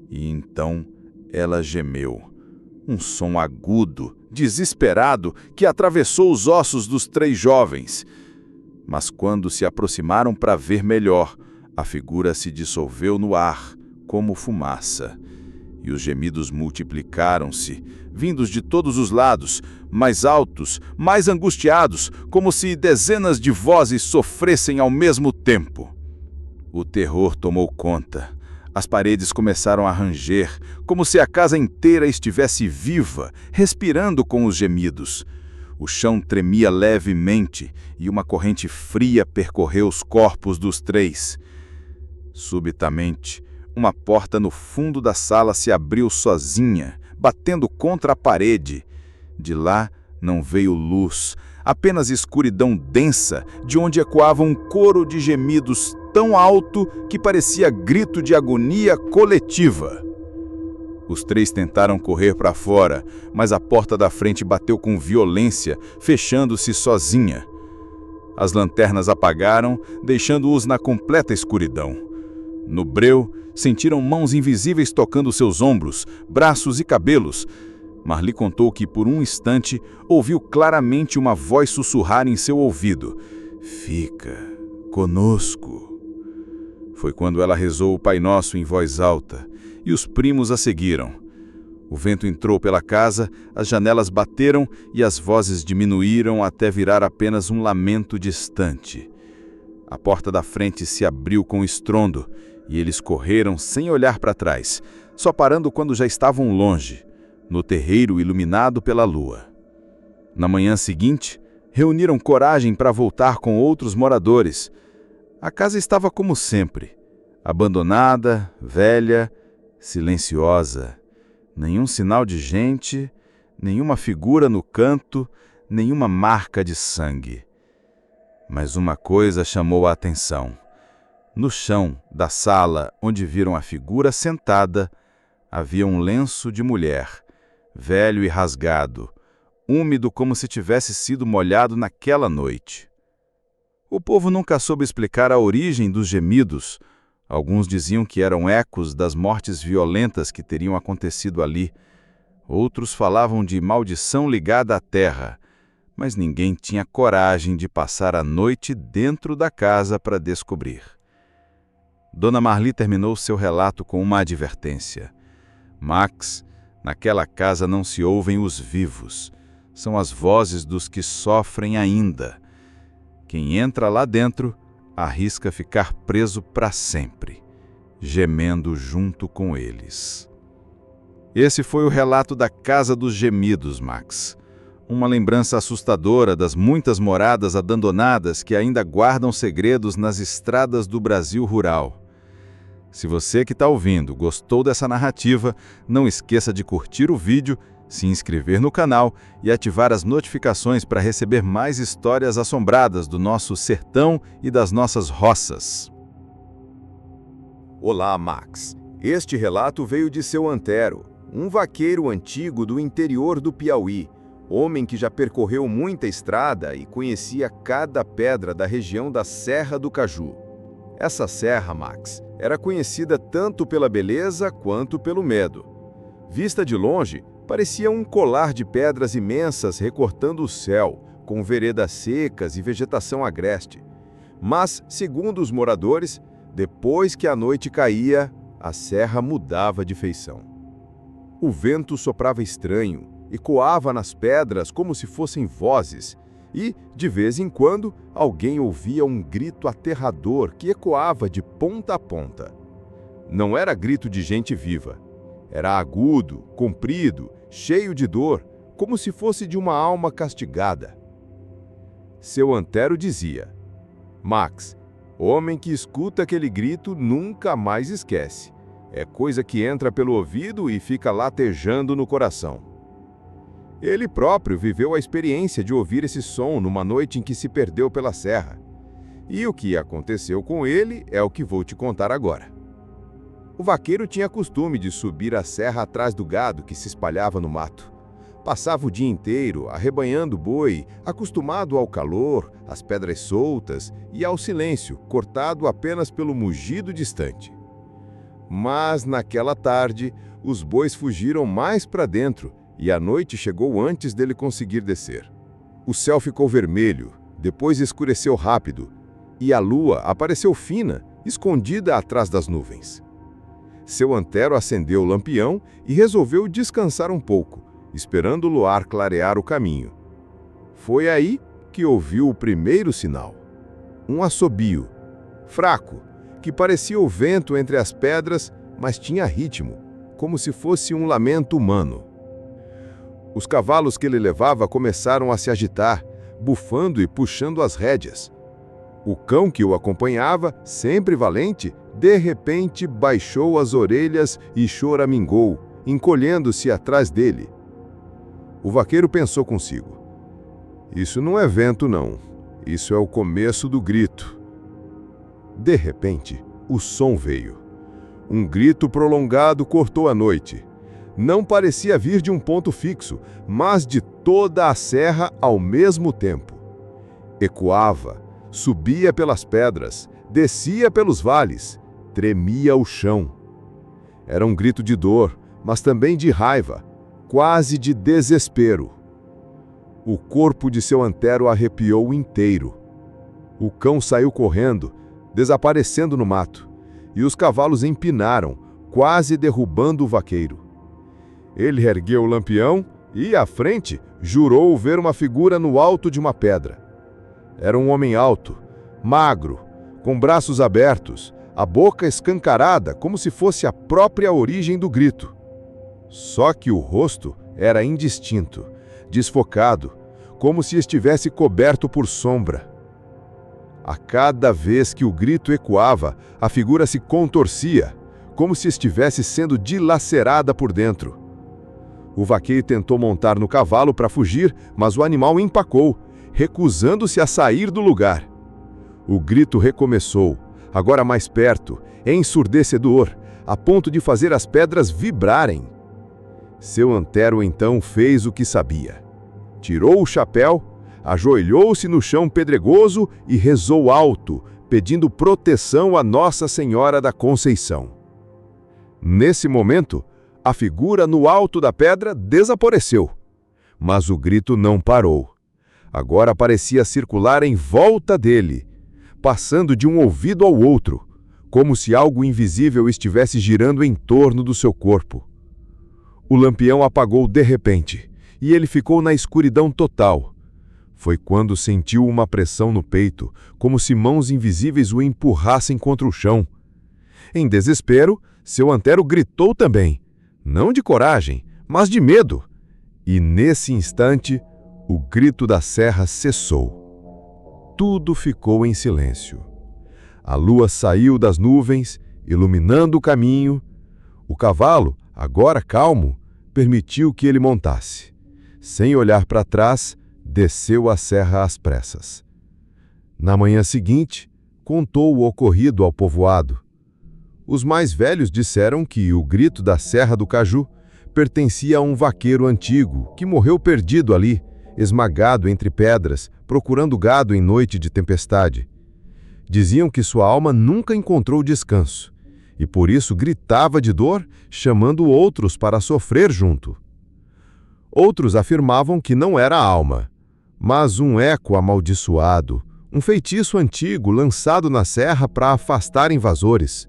C: E então ela gemeu. Um som agudo, desesperado, que atravessou os ossos dos 3 jovens. Mas quando se aproximaram para ver melhor, a figura se dissolveu no ar, como fumaça. E os gemidos multiplicaram-se, vindos de todos os lados, mais altos, mais angustiados, como se dezenas de vozes sofressem ao mesmo tempo. O terror tomou conta. As paredes começaram a ranger, como se a casa inteira estivesse viva, respirando com os gemidos. O chão tremia levemente e uma corrente fria percorreu os corpos dos 3. Subitamente, uma porta no fundo da sala se abriu sozinha, batendo contra a parede. De lá não veio luz, apenas escuridão densa, de onde ecoava um coro de gemidos tão alto que parecia grito de agonia coletiva. Os três tentaram correr para fora, mas a porta da frente bateu com violência, fechando-se sozinha. As lanternas apagaram, deixando-os na completa escuridão. No breu, sentiram mãos invisíveis tocando seus ombros, braços e cabelos. Marli contou que, por um instante, ouviu claramente uma voz sussurrar em seu ouvido: "Fica conosco." Foi quando ela rezou o Pai Nosso em voz alta, e os primos a seguiram. O vento entrou pela casa, as janelas bateram e as vozes diminuíram até virar apenas um lamento distante. A porta da frente se abriu com estrondo, e eles correram sem olhar para trás, só parando quando já estavam longe, no terreiro iluminado pela lua. Na manhã seguinte, reuniram coragem para voltar com outros moradores. A casa estava como sempre, abandonada, velha, silenciosa. Nenhum sinal de gente, nenhuma figura no canto, nenhuma marca de sangue. Mas uma coisa chamou a atenção. No chão da sala onde viram a figura sentada, havia um lenço de mulher, velho e rasgado, úmido como se tivesse sido molhado naquela noite. O povo nunca soube explicar a origem dos gemidos. Alguns diziam que eram ecos das mortes violentas que teriam acontecido ali. Outros falavam de maldição ligada à terra, mas ninguém tinha coragem de passar a noite dentro da casa para descobrir. Dona Marli terminou seu relato com uma advertência. Max, naquela casa não se ouvem os vivos, são as vozes dos que sofrem ainda. Quem entra lá dentro arrisca ficar preso para sempre, gemendo junto com eles. Esse foi o relato da Casa dos Gemidos, Max. Uma lembrança assustadora das muitas moradas abandonadas que ainda guardam segredos nas estradas do Brasil rural. Se você que está ouvindo gostou dessa narrativa, não esqueça de curtir o vídeo, se inscrever no canal e ativar as notificações para receber mais histórias assombradas do nosso sertão e das nossas roças.
A: Olá, Max. Este relato veio de seu Antero, um vaqueiro antigo do interior do Piauí, homem que já percorreu muita estrada e conhecia cada pedra da região da Serra do Caju. Essa serra, Max, era conhecida tanto pela beleza quanto pelo medo. Vista de longe, parecia um colar de pedras imensas recortando o céu, com veredas secas e vegetação agreste. Mas, segundo os moradores, depois que a noite caía, a serra mudava de feição. O vento soprava estranho, ecoava nas pedras como se fossem vozes, e, de vez em quando, alguém ouvia um grito aterrador que ecoava de ponta a ponta. Não era grito de gente viva. Era agudo, comprido, cheio de dor, como se fosse de uma alma castigada. Seu Antero dizia: "Max, homem que escuta aquele grito nunca mais esquece. É coisa que entra pelo ouvido e fica latejando no coração." Ele próprio viveu a experiência de ouvir esse som numa noite em que se perdeu pela serra. E o que aconteceu com ele é o que vou te contar agora. O vaqueiro tinha costume de subir a serra atrás do gado que se espalhava no mato. Passava o dia inteiro arrebanhando boi, acostumado ao calor, às pedras soltas e ao silêncio, cortado apenas pelo mugido distante. Mas, naquela tarde, os bois fugiram mais para dentro e a noite chegou antes dele conseguir descer. O céu ficou vermelho, depois escureceu rápido, e a lua apareceu fina, escondida atrás das nuvens. Seu Antero acendeu o lampião e resolveu descansar um pouco, esperando o luar clarear o caminho. Foi aí que ouviu o primeiro sinal. Um assobio, fraco, que parecia o vento entre as pedras, mas tinha ritmo, como se fosse um lamento humano. Os cavalos que ele levava começaram a se agitar, bufando e puxando as rédeas. O cão que o acompanhava, sempre valente, De repente, baixou as orelhas e choramingou, encolhendo-se atrás dele. O vaqueiro pensou consigo: isso não é vento, não. Isso é o começo do grito. De repente, o som veio. Um grito prolongado cortou a noite. Não parecia vir de um ponto fixo, mas de toda a serra ao mesmo tempo. Ecoava, subia pelas pedras, descia pelos vales, tremia o chão. Era um grito de dor, mas também de raiva, quase de desespero. O corpo de seu Antero arrepiou inteiro. O cão saiu correndo, desaparecendo no mato, e os cavalos empinaram, quase derrubando o vaqueiro. Ele ergueu o lampião e, à frente, jurou ver uma figura no alto de uma pedra. Era um homem alto, magro, com braços abertos, a boca escancarada como se fosse a própria origem do grito. Só que o rosto era indistinto, desfocado, como se estivesse coberto por sombra. A cada vez que o grito ecoava, a figura se contorcia, como se estivesse sendo dilacerada por dentro. O vaqueiro tentou montar no cavalo para fugir, mas o animal empacou, recusando-se a sair do lugar. O grito recomeçou, agora mais perto, ensurdecedor, a ponto de fazer as pedras vibrarem. Seu Antero então fez o que sabia. Tirou o chapéu, ajoelhou-se no chão pedregoso e rezou alto, pedindo proteção a Nossa Senhora da Conceição. Nesse momento, a figura no alto da pedra desapareceu, mas o grito não parou. Agora parecia circular em volta dele, passando de um ouvido ao outro, como se algo invisível estivesse girando em torno do seu corpo. O lampião apagou de repente, e ele ficou na escuridão total. Foi quando sentiu uma pressão no peito, como se mãos invisíveis o empurrassem contra o chão. Em desespero, seu Antero gritou também, não de coragem, mas de medo. E nesse instante, o grito da serra cessou. Tudo ficou em silêncio. A lua saiu das nuvens, iluminando o caminho. O cavalo, agora calmo, permitiu que ele montasse. Sem olhar para trás, desceu a serra às pressas. Na manhã seguinte, contou o ocorrido ao povoado. Os mais velhos disseram que o grito da Serra do Caju pertencia a um vaqueiro antigo que morreu perdido ali, esmagado entre pedras, procurando gado em noite de tempestade. Diziam que sua alma nunca encontrou descanso, e por isso gritava de dor, chamando outros para sofrer junto. Outros afirmavam que não era a alma, mas um eco amaldiçoado, um feitiço antigo lançado na serra para afastar invasores.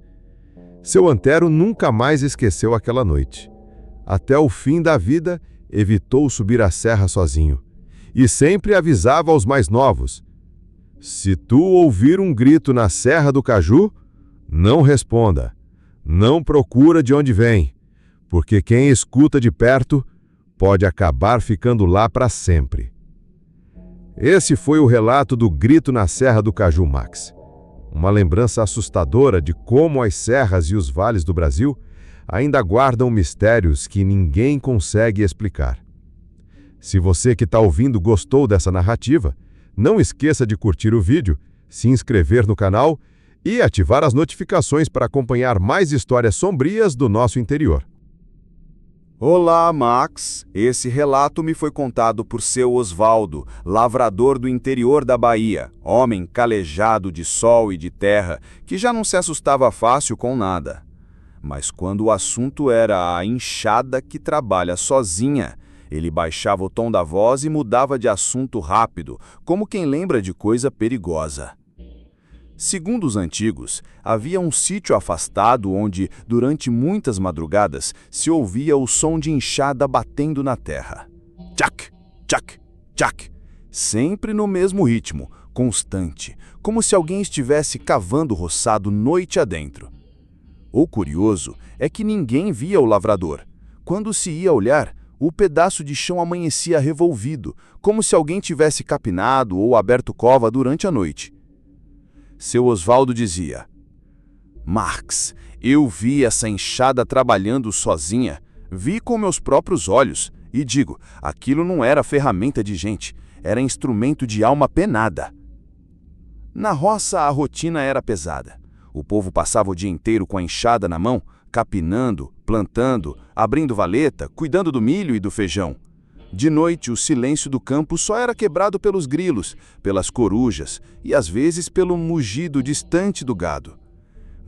A: Seu Antero nunca mais esqueceu aquela noite. Até o fim da vida, evitou subir a serra sozinho, e sempre avisava aos mais novos: se tu ouvir um grito na Serra do Caju, não responda, não procura de onde vem, porque quem escuta de perto pode acabar ficando lá para sempre. Esse foi o relato do grito na Serra do Caju, Max. Uma lembrança assustadora de como as serras e os vales do Brasil ainda guardam mistérios que ninguém consegue explicar. Se você que está ouvindo gostou dessa narrativa, não esqueça de curtir o vídeo, se inscrever no canal e ativar as notificações para acompanhar mais histórias sombrias do nosso interior.
C: Olá, Max. Esse relato me foi contado por seu Osvaldo, lavrador do interior da Bahia, homem calejado de sol e de terra, que já não se assustava fácil com nada. Mas quando o assunto era a enxada que trabalha sozinha, ele baixava o tom da voz e mudava de assunto rápido, como quem lembra de coisa perigosa. Segundo os antigos, havia um sítio afastado onde, durante muitas madrugadas, se ouvia o som de enxada batendo na terra. Tchac, tchac, tchac, sempre no mesmo ritmo, constante, como se alguém estivesse cavando o roçado noite adentro. O curioso é que ninguém via o lavrador. Quando se ia olhar, o pedaço de chão amanhecia revolvido, como se alguém tivesse capinado ou aberto cova durante a noite. Seu Osvaldo dizia:
D: Marx, eu vi essa enxada trabalhando sozinha, vi com meus próprios olhos, e digo, aquilo não era ferramenta de gente, era instrumento de alma penada. Na roça a rotina era pesada. O povo passava o dia inteiro com a enxada na mão, capinando, plantando, abrindo valeta, cuidando do milho e do feijão. De noite, o silêncio do campo só era quebrado pelos grilos, pelas corujas e às vezes pelo mugido distante do gado.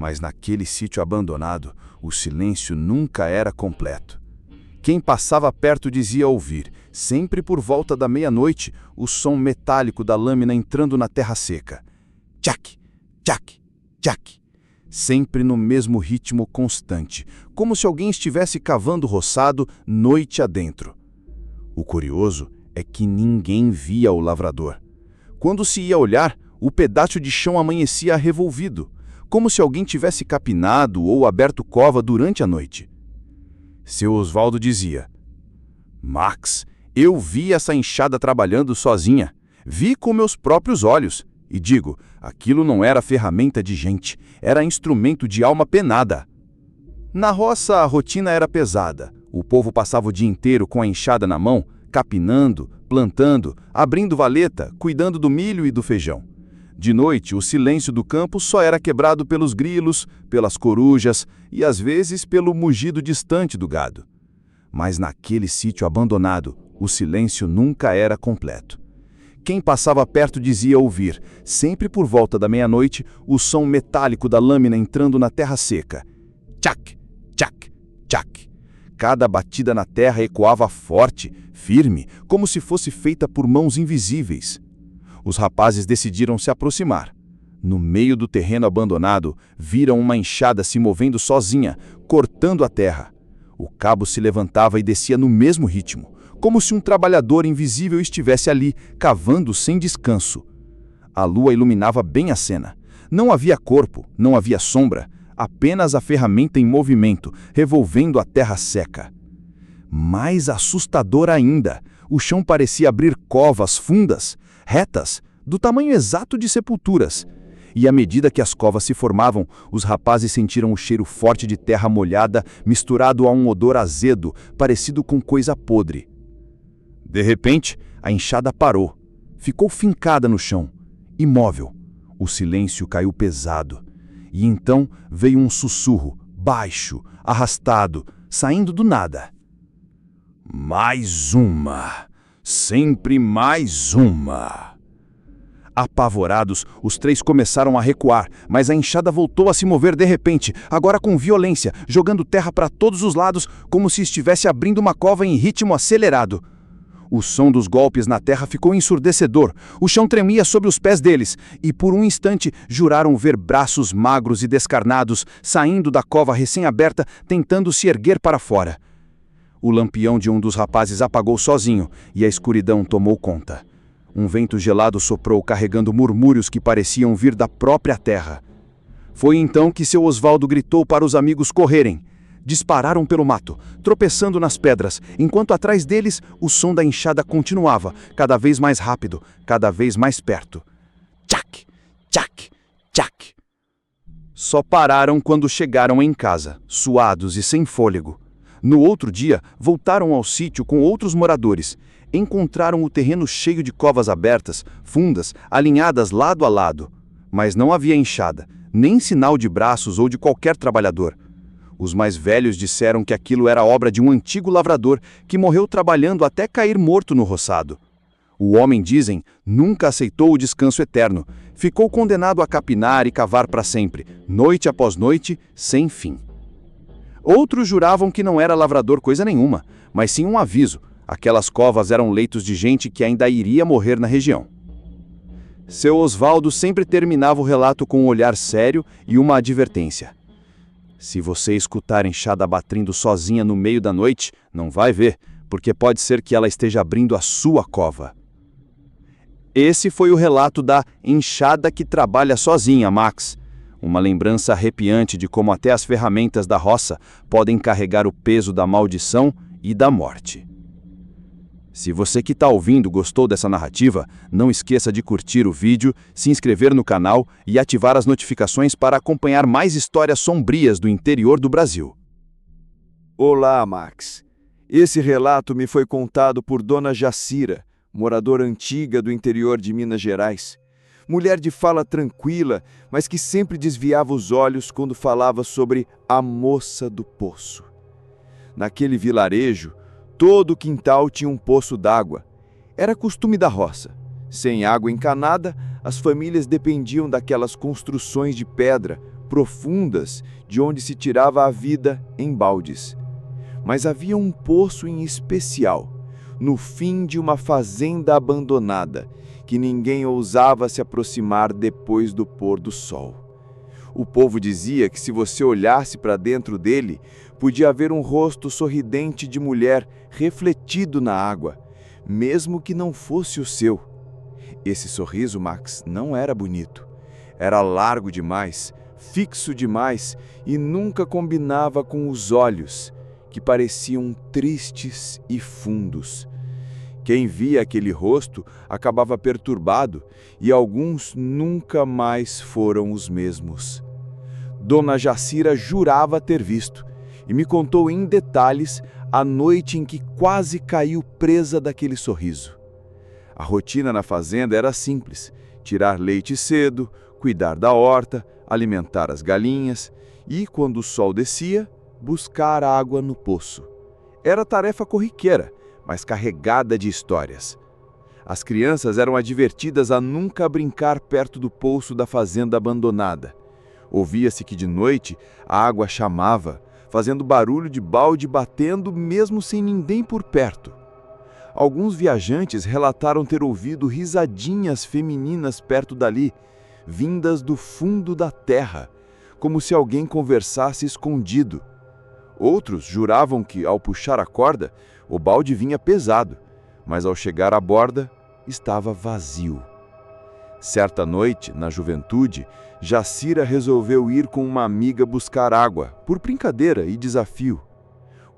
D: Mas naquele sítio abandonado, o silêncio nunca era completo. Quem passava perto dizia ouvir, sempre por volta da meia-noite, o som metálico da lâmina entrando na terra seca. Tchac, tchac, tchac. Sempre no mesmo ritmo constante, como se alguém estivesse cavando o roçado noite adentro. O curioso é que ninguém via o lavrador. Quando se ia olhar, o pedaço de chão amanhecia revolvido, como se alguém tivesse capinado ou aberto cova durante a noite. Seu Osvaldo dizia: Max, eu vi essa enxada trabalhando sozinha, vi com meus próprios olhos, e digo, aquilo não era ferramenta de gente, era instrumento de alma penada. Na roça a rotina era pesada. O povo passava o dia inteiro com a enxada na mão, capinando, plantando, abrindo valeta, cuidando do milho e do feijão. De noite, o silêncio do campo só era quebrado pelos grilos, pelas corujas e às vezes pelo mugido distante do gado. Mas naquele sítio abandonado, o silêncio nunca era completo. Quem passava perto dizia ouvir, sempre por volta da meia-noite, o som metálico da lâmina entrando na terra seca. Tchac, tchac, tchac. Cada batida na terra ecoava forte, firme, como se fosse feita por mãos invisíveis. Os rapazes decidiram se aproximar. No meio do terreno abandonado, viram uma enxada se movendo sozinha, cortando a terra. O cabo se levantava e descia no mesmo ritmo, como se um trabalhador invisível estivesse ali, cavando sem descanso. A lua iluminava bem a cena. Não havia corpo, não havia sombra, apenas a ferramenta em movimento, revolvendo a terra seca. Mais assustador ainda, o chão parecia abrir covas fundas, retas, do tamanho exato de sepulturas. E à medida que as covas se formavam, os rapazes sentiram o cheiro forte de terra molhada, misturado a um odor azedo, parecido com coisa podre. De repente, a enxada parou. Ficou fincada no chão, imóvel. O silêncio caiu pesado. E então veio um sussurro, baixo, arrastado, saindo do nada. Mais uma! Sempre mais uma! Apavorados, os três começaram a recuar, mas a enxada voltou a se mover de repente, agora com violência, jogando terra para todos os lados, como se estivesse abrindo uma cova em ritmo acelerado. O som dos golpes na terra ficou ensurdecedor, o chão tremia sob os pés deles, e por um instante juraram ver braços magros e descarnados saindo da cova recém-aberta, tentando se erguer para fora. O lampião de um dos rapazes apagou sozinho, e a escuridão tomou conta. Um vento gelado soprou, carregando murmúrios que pareciam vir da própria terra. Foi então que seu Osvaldo gritou para os amigos correrem. Dispararam pelo mato, tropeçando nas pedras, enquanto atrás deles o som da enxada continuava, cada vez mais rápido, cada vez mais perto. Tchac, tchac, tchac. Só pararam quando chegaram em casa, suados e sem fôlego. No outro dia, voltaram ao sítio com outros moradores. Encontraram o terreno cheio de covas abertas, fundas, alinhadas lado a lado. Mas não havia enxada, nem sinal de braços ou de qualquer trabalhador. Os mais velhos disseram que aquilo era obra de um antigo lavrador que morreu trabalhando até cair morto no roçado. O homem, dizem, nunca aceitou o descanso eterno. Ficou condenado a capinar e cavar para sempre, noite após noite, sem fim. Outros juravam que não era lavrador coisa nenhuma, mas sim um aviso. Aquelas covas eram leitos de gente que ainda iria morrer na região. Seu Osvaldo sempre terminava o relato com um olhar sério e uma advertência. Se você escutar a enxada batendo sozinha no meio da noite, não vai ver, porque pode ser que ela esteja abrindo a sua cova. Esse foi o relato da enxada que trabalha sozinha, Max. Uma lembrança arrepiante de como até as ferramentas da roça podem carregar o peso da maldição e da morte. Se você que está ouvindo gostou dessa narrativa, não esqueça de curtir o vídeo, se inscrever no canal e ativar as notificações para acompanhar mais histórias sombrias do interior do Brasil.
C: Olá, Max. Esse relato me foi contado por Dona Jacira, moradora antiga do interior de Minas Gerais. Mulher de fala tranquila, mas que sempre desviava os olhos quando falava sobre a moça do poço. Naquele vilarejo, todo o quintal tinha um poço d'água. Era costume da roça. Sem água encanada, as famílias dependiam daquelas construções de pedra profundas de onde se tirava a vida em baldes. Mas havia um poço em especial, no fim de uma fazenda abandonada, que ninguém ousava se aproximar depois do pôr do sol. O povo dizia que se você olhasse para dentro dele, podia haver um rosto sorridente de mulher refletido na água, mesmo que não fosse o seu. Esse sorriso, Max, não era bonito. Era largo demais, fixo demais e nunca combinava com os olhos, que pareciam tristes e fundos. Quem via aquele rosto acabava perturbado e alguns nunca mais foram os mesmos. Dona Jacira jurava ter visto e me contou em detalhes a noite em que quase caiu presa daquele sorriso. A rotina na fazenda era simples: tirar leite cedo, cuidar da horta, alimentar as galinhas e, quando o sol descia, buscar água no poço. Era tarefa corriqueira, mas carregada de histórias. As crianças eram advertidas a nunca brincar perto do poço da fazenda abandonada. Ouvia-se que de noite a água chamava, fazendo barulho de balde batendo mesmo sem ninguém por perto. Alguns viajantes relataram ter ouvido risadinhas femininas perto dali, vindas do fundo da terra, como se alguém conversasse escondido. Outros juravam que, ao puxar a corda, o balde vinha pesado, mas ao chegar à borda, estava vazio. Certa noite, na juventude, Jacira resolveu ir com uma amiga buscar água, por brincadeira e desafio.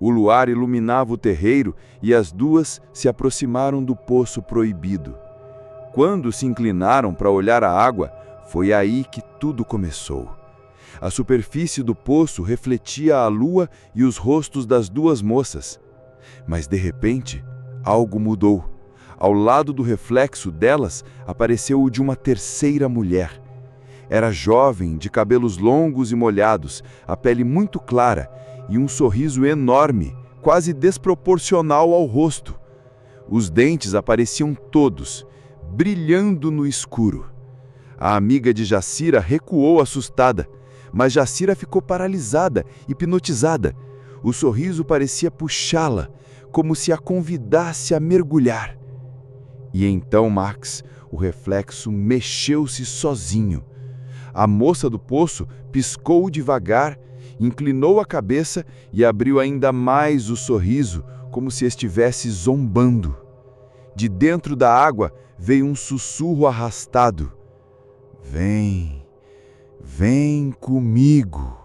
C: O luar iluminava o terreiro e as duas se aproximaram do poço proibido. Quando se inclinaram para olhar a água, foi aí que tudo começou. A superfície do poço refletia a lua e os rostos das duas moças. Mas, de repente, algo mudou. Ao lado do reflexo delas, apareceu o de uma terceira mulher. Era jovem, de cabelos longos e molhados, a pele muito clara e um sorriso enorme, quase desproporcional ao rosto. Os dentes apareciam todos, brilhando no escuro. A amiga de Jacira recuou assustada, mas Jacira ficou paralisada, hipnotizada. O sorriso parecia puxá-la, como se a convidasse a mergulhar. E então, Max, o reflexo mexeu-se sozinho. A moça do poço piscou devagar, inclinou a cabeça e abriu ainda mais o sorriso, como se estivesse zombando. De dentro da água veio um sussurro arrastado: "Vem, vem comigo."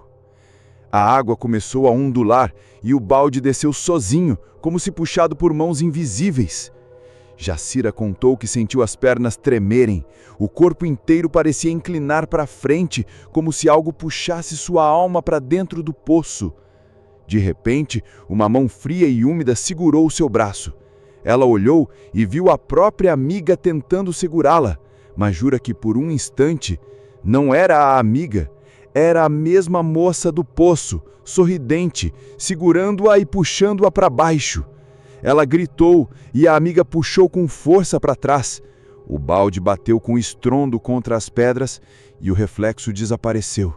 C: A água começou a ondular e o balde desceu sozinho, como se puxado por mãos invisíveis. Jacira contou que sentiu as pernas tremerem, o corpo inteiro parecia inclinar para frente, como se algo puxasse sua alma para dentro do poço. De repente, uma mão fria e úmida segurou o seu braço. Ela olhou e viu a própria amiga tentando segurá-la, mas jura que por um instante não era a amiga, era a mesma moça do poço, sorridente, segurando-a e puxando-a para baixo. Ela gritou e a amiga puxou com força para trás. O balde bateu com estrondo contra as pedras e o reflexo desapareceu,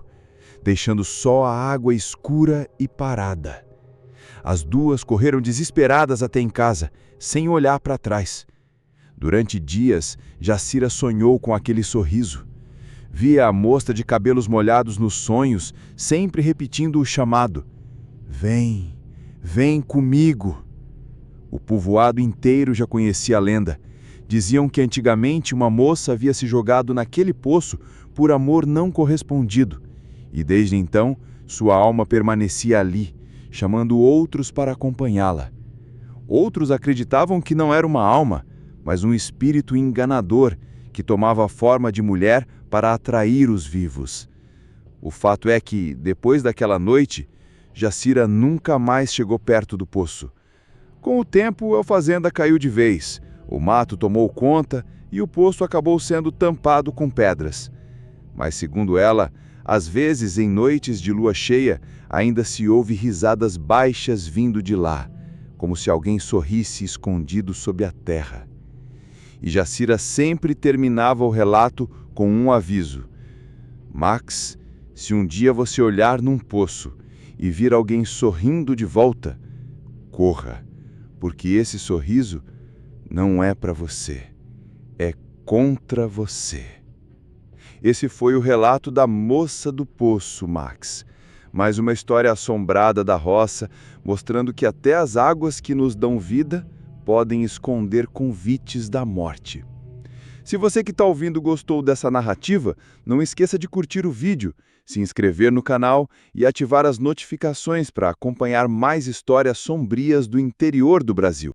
C: deixando só a água escura e parada. As duas correram desesperadas até em casa, sem olhar para trás. Durante dias, Jacira sonhou com aquele sorriso. Via a moça de cabelos molhados nos sonhos, sempre repetindo o chamado: "Vem, vem comigo." O povoado inteiro já conhecia a lenda. Diziam que antigamente uma moça havia se jogado naquele poço por amor não correspondido, e desde então sua alma permanecia ali, chamando outros para acompanhá-la.
D: Outros acreditavam que não era uma alma, mas um espírito enganador que tomava a forma de mulher para atrair os vivos. O fato é que, depois daquela noite, Jacira nunca mais chegou perto do poço. Com o tempo, a fazenda caiu de vez, o mato tomou conta e o poço acabou sendo tampado com pedras. Mas, segundo ela, às vezes, em noites de lua cheia, ainda se ouve risadas baixas vindo de lá, como se alguém sorrisse escondido sob a terra. E Jacira sempre terminava o relato com um aviso: Max, se um dia você olhar num poço e vir alguém sorrindo de volta, corra, porque esse sorriso não é para você, é contra você. Esse foi o relato da moça do poço, Max. Mais uma história assombrada da roça, mostrando que até as águas que nos dão vida podem esconder convites da morte. Se você que está ouvindo gostou dessa narrativa, não esqueça de curtir o vídeo, se inscrever no canal e ativar as notificações para acompanhar mais histórias sombrias do interior do Brasil.